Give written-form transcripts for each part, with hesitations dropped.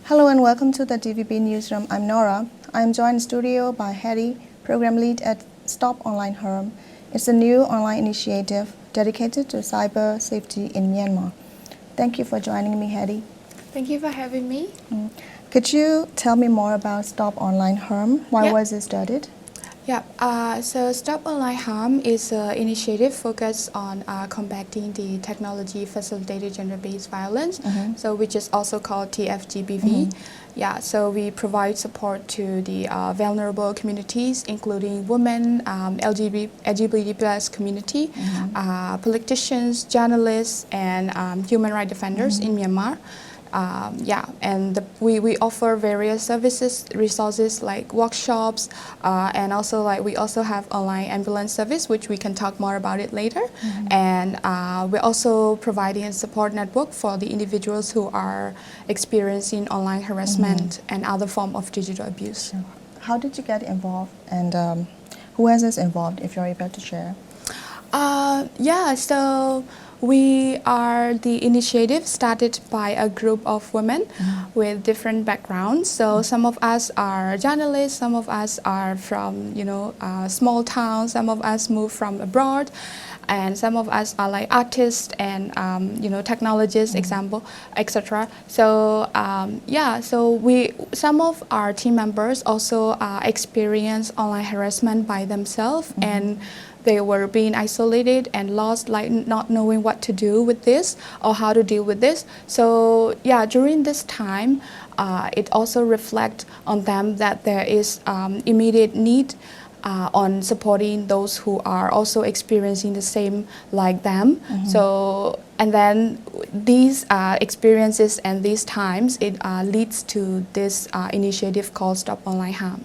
Hello and welcome to the DVB Newsroom. I'm Nora. I'm joined in studio by Hetty, Program Lead at Stop Online Harm. It's a new online initiative dedicated to cyber safety in Myanmar. Thank you for joining me, Hetty. Thank you for having me. Could you tell me more about Stop Online Harm? Why Yeah. was it started? So Stop Online Harm is an initiative focused on combating the technology-facilitated gender-based violence, so which is also called TFGBV. So we provide support to the vulnerable communities, including women, LGBT plus community, politicians, journalists, and human rights defenders in Myanmar. We offer various services, resources like workshops, and also we also have online ambulance service, which we can talk more about it later. And we're also providing a support network for the individuals who are experiencing online harassment and other form of digital abuse. How did you get involved, and who else is involved, if you're able to share? So we are the initiative started by a group of women with different backgrounds. So some of us are journalists, some of us are from small towns, some of us moved from abroad, and some of us are like artists and technologists, example, etc. So some of our team members also experience online harassment by themselves, and they were being isolated and lost, like not knowing what to do with this or how to deal with this. So during this time, it also reflects on them that there is immediate need on supporting those who are also experiencing the same like them. So, and then these experiences and these times, it leads to this initiative called Stop Online Harm.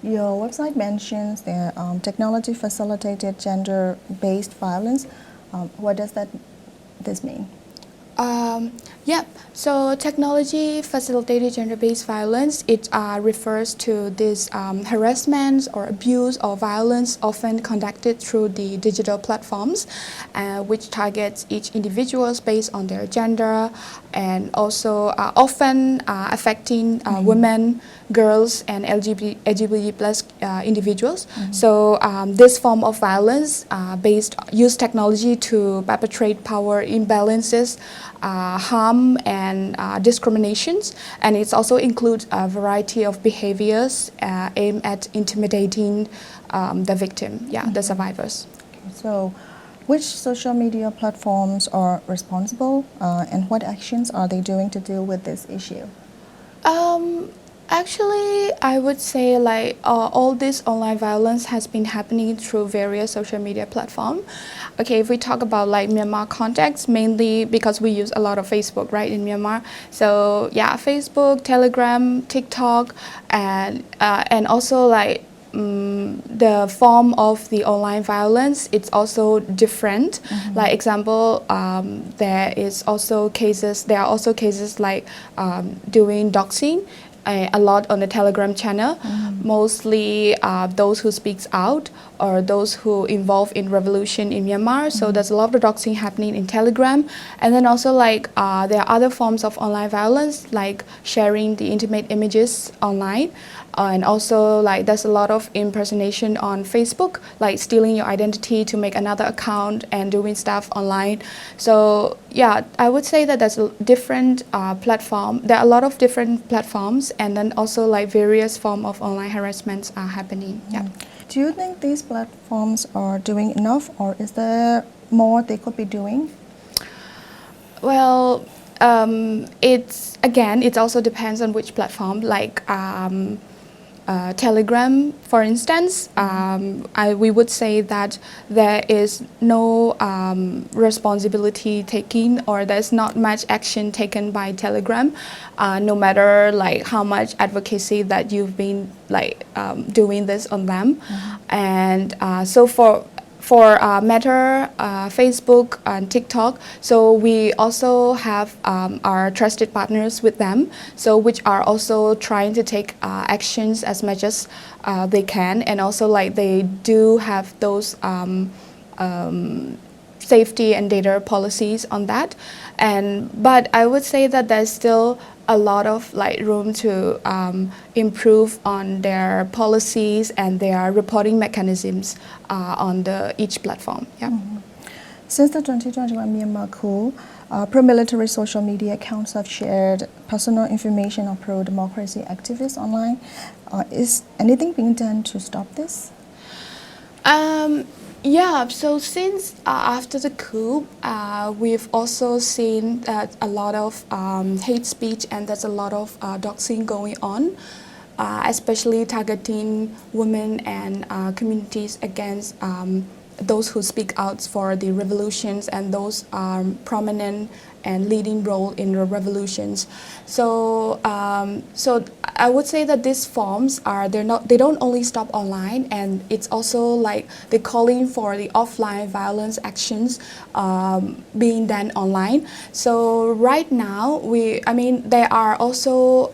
Your website mentions the technology-facilitated gender-based violence. What does this mean? So technology-facilitated gender-based violence, it refers to this harassment or abuse or violence often conducted through the digital platforms, which targets each individual based on their gender, and also often affecting women, girls, and LGBT plus individuals. So this form of violence use technology to perpetrate power imbalances, harm, and discriminations, and it also includes a variety of behaviors aimed at intimidating the victim, the survivors. So, which social media platforms are responsible, and what actions are they doing to deal with this issue? Actually, I would say all this online violence has been happening through various social media platforms. Okay, if we talk about Myanmar context, mainly because we use a lot of Facebook, right, in Myanmar. So Facebook, Telegram, TikTok, and also the form of the online violence, it's also different. Like example, there are also cases like doing doxing a lot on the Telegram channel, mostly those who speaks out or those who involved in revolution in Myanmar. So there's a lot of doxing happening in Telegram, and then also there are other forms of online violence like sharing the intimate images online, and also there's a lot of impersonation on Facebook, like stealing your identity to make another account and doing stuff online. So I would say that there's a different platform. There are a lot of different platforms, and then also various forms of online harassments are happening. Do you think these platforms are doing enough, or is there more they could be doing? Well, it also depends on which platform. Telegram, for instance, we would say that there is no responsibility taken, or there's not much action taken by Telegram, no matter how much advocacy that you've been doing this on them. And so for Meta, Facebook, and TikTok, so we also have our trusted partners with them, so which are also trying to take actions as much as they can, and also they do have those safety and data policies on that. But I would say that there's still a lot of like room to improve on their policies and their reporting mechanisms on each platform. Yeah. Since the 2021 Myanmar coup, pro-military social media accounts have shared personal information of pro-democracy activists online. Is anything being done to stop this? Yeah, so since after the coup, we've also seen that a lot of hate speech and there's a lot of doxing going on, especially targeting women and communities against those who speak out for the revolutions and those prominent and leading role in the revolutions. So, so I would say that these forms they don't only stop online, and it's also like they're calling for the offline violence actions being done online. So right now there are also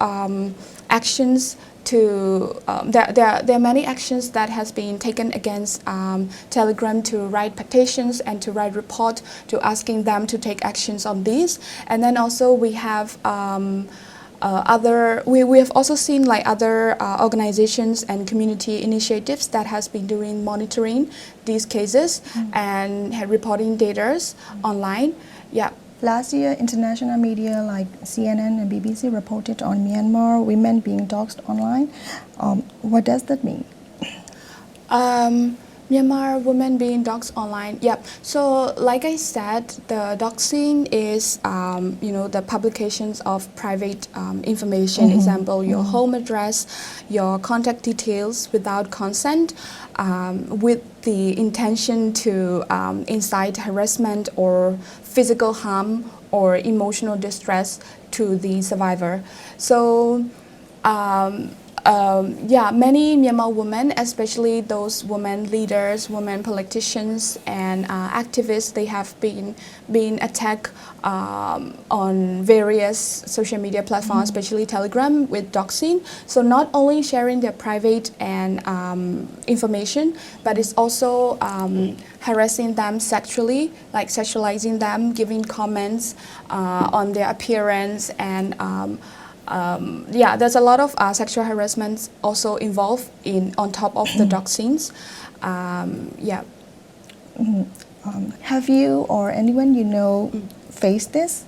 actions to there are many actions that has been taken against Telegram to write petitions and to write report to asking them to take actions on these. And then also we have we have also seen like other organizations and community initiatives that has been doing monitoring these cases and reporting data online. Yeah. Last year, international media like CNN and BBC reported on Myanmar women being doxxed online. What does that mean? Myanmar women being doxxed online. Yeah. So, like I said, the doxing is, the publications of private information. Example, your home address, your contact details without consent, with the intention to incite harassment or physical harm or emotional distress to the survivor. So. Many Myanmar women, especially those women leaders, women politicians, and activists, they have been attacked on various social media platforms, especially Telegram, with doxing. So not only sharing their private and information, but it's also harassing them sexually, like sexualizing them, giving comments on their appearance and. There's a lot of sexual harassment also involved on top of the doxings. Have you or anyone you know faced this?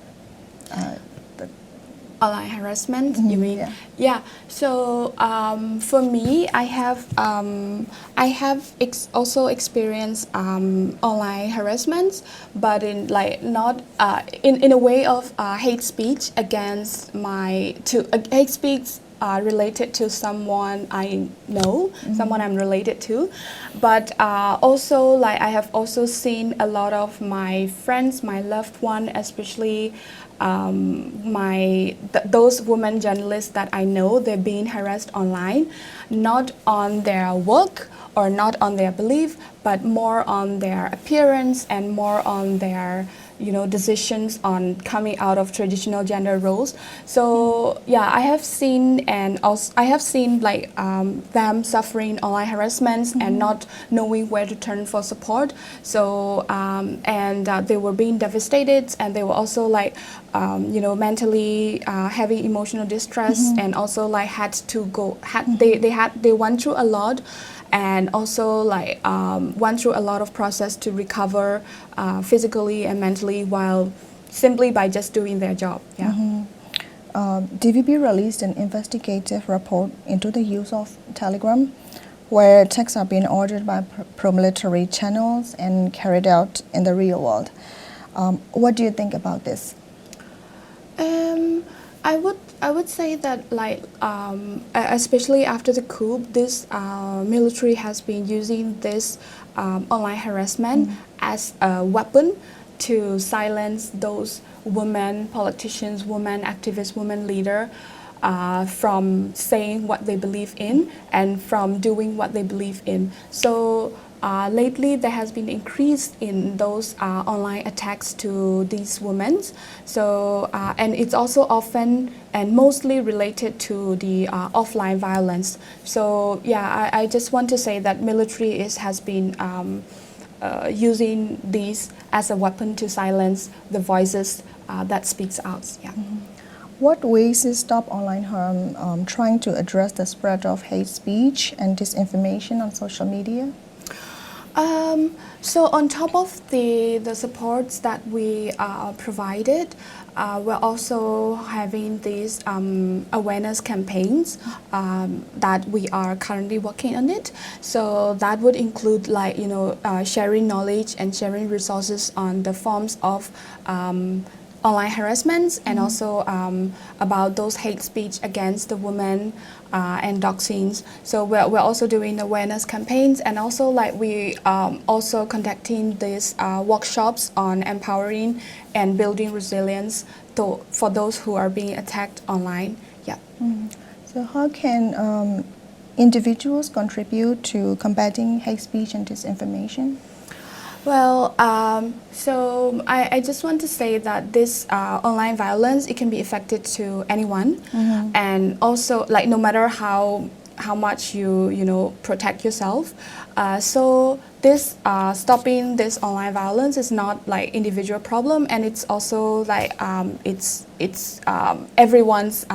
Online harassment, you mean? Yeah. So for me, I have also experienced online harassment, but in like not in a way of hate speech against hate speech related to someone I know, someone I'm related to, but also like I have also seen a lot of my friends, my loved one, especially. Those women journalists that I know, they're being harassed online, not on their work or not on their belief, but more on their appearance and more on their decisions on coming out of traditional gender roles. So I have seen like them suffering online harassments and not knowing where to turn for support. So they were being devastated, and they were also like mentally having emotional distress, and also like they went through a lot. And also like went through a lot of process to recover physically and mentally while simply by just doing their job. DVB released an investigative report into the use of Telegram, where attacks are being ordered by pro-military channels and carried out in the real world. What do you think about this? I would say that like especially after the coup, this military has been using this online harassment as a weapon to silence those women politicians, women activists, women leaders from saying what they believe in and from doing what they believe in. So lately there has been increase in those online attacks to these women. So and it's also often and mostly related to the offline violence. So I just want to say that military has been using these as a weapon to silence the voices that speaks out. What ways is Stop Online Harm trying to address the spread of hate speech and disinformation on social media? So on top of the supports that we provided, we're also having these awareness campaigns that we are currently working on it. So that would include like sharing knowledge and sharing resources on the forms of online harassments and also about those hate speech against the women and doxings. So we're also doing awareness campaigns, and also like we also conducting these workshops on empowering and building resilience for those who are being attacked online. Yeah. So how can individuals contribute to combating hate speech and disinformation? Well, so I just want to say that this online violence, it can be affected to anyone, and also like no matter how much you protect yourself. So this stopping this online violence is not like individual problem, and it's also like it's everyone's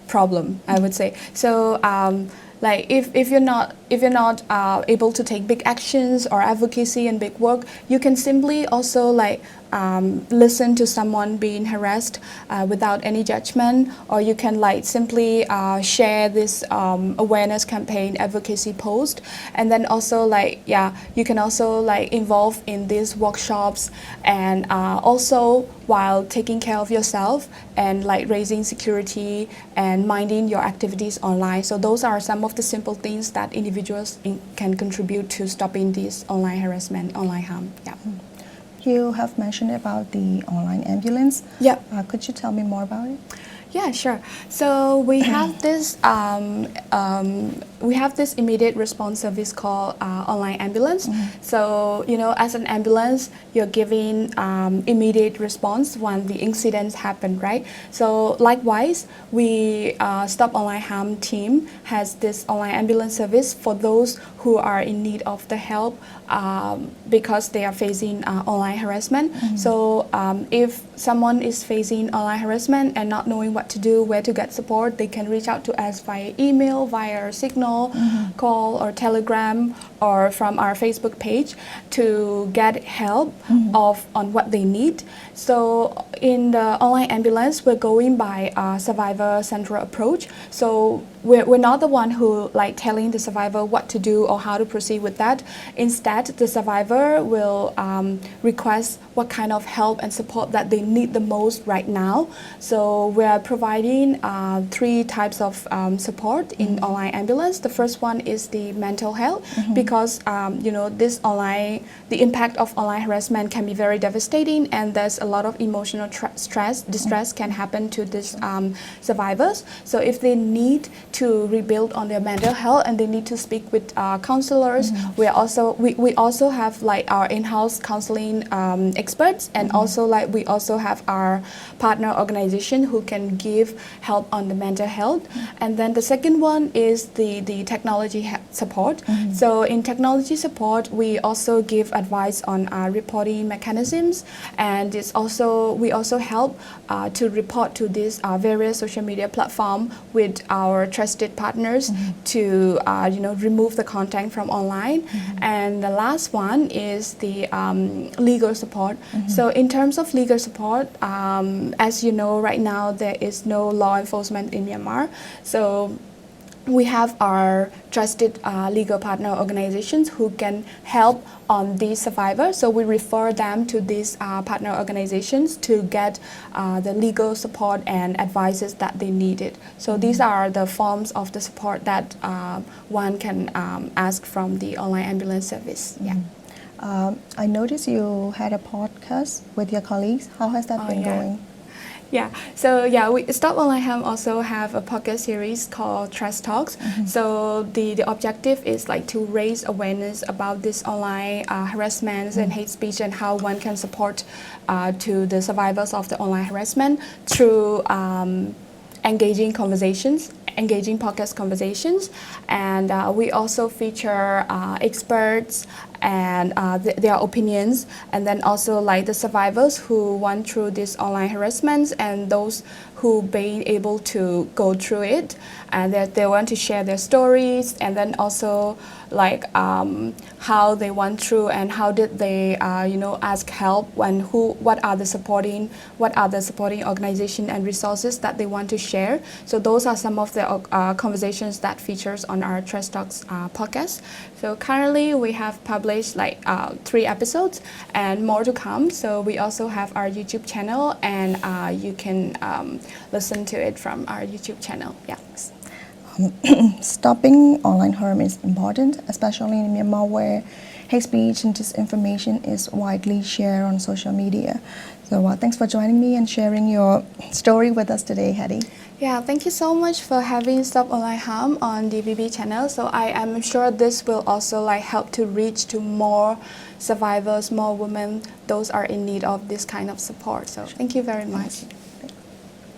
problem, I would say. So like if you're not able to take big actions or advocacy and big work, you can simply also like listen to someone being harassed without any judgment, or you can like simply share this awareness campaign advocacy post, and then also like you can also like involve in these workshops, and also while taking care of yourself and like raising security and minding your activities online. So those are some of the simple things that individuals can contribute to stopping this online harassment, online harm. Yeah. You have mentioned about the online ambulance. Yeah. Could you tell me more about it? Yeah, sure. So we have this immediate response service called online ambulance. So as an ambulance, you're giving immediate response when the incidents happen, right? So likewise, we Stop Online Harm team has this online ambulance service for those who are in need of the help because they are facing online harassment. So if someone is facing online harassment and not knowing what to do, where to get support, they can reach out to us via email, via Signal, call, or Telegram, or from our Facebook page to get help on what they need. So in the online ambulance, we're going by a survivor central approach. So we're not the one who like telling the survivor what to do or how to proceed with that. Instead, the survivor will request what kind of help and support that they need the most right now. So we're providing 3 types of support in online ambulance. The first one is the mental health, because the impact of online harassment can be very devastating, and there's a lot of emotional distress can happen to these survivors. So if they need to rebuild on their mental health and they need to speak with counselors, we also have like our in-house counseling experts, and also like we also have our partner organization who can give help on the mental health. And then the second one is the technology support. So in technology support, we also give advice on reporting mechanisms, and we also help to report to these various social media platforms with our trusted partners to remove the content from online. And the last one is the legal support. So in terms of legal support, as you know, right now there is no law enforcement in Myanmar. So we have our trusted legal partner organizations who can help on these survivors. So we refer them to these partner organizations to get the legal support and advices that they needed. So these are the forms of the support that one can ask from the online ambulance service. Yeah. I noticed you had a podcast with your colleagues. How has that been going? Yeah, so we Stop Online Harm also have a podcast series called Trust Talks. So the objective is like to raise awareness about this online harassment and hate speech, and how one can support to the survivors of the online harassment through engaging podcast conversations. And we also feature experts and their opinions, and then also like the survivors who went through this online harassment and those who been able to go through it, and that they want to share their stories, and then also like how they went through and how did they ask help, and what are the supporting organization and resources that they want to share. So those are some of the conversations that features on our Trash Talks podcast. So currently we have published like 3 episodes and more to come. So we also have our YouTube channel, and you can listen to it from our YouTube channel. Yeah. Stopping online harm is important, especially in Myanmar, where hate speech and disinformation is widely shared on social media. So thanks for joining me and sharing your story with us today, Hetty. Yeah, thank you so much for having Stop Online Harm on DVB channel. So I am sure this will also like help to reach to more survivors, more women, those are in need of this kind of support. So thank you very much.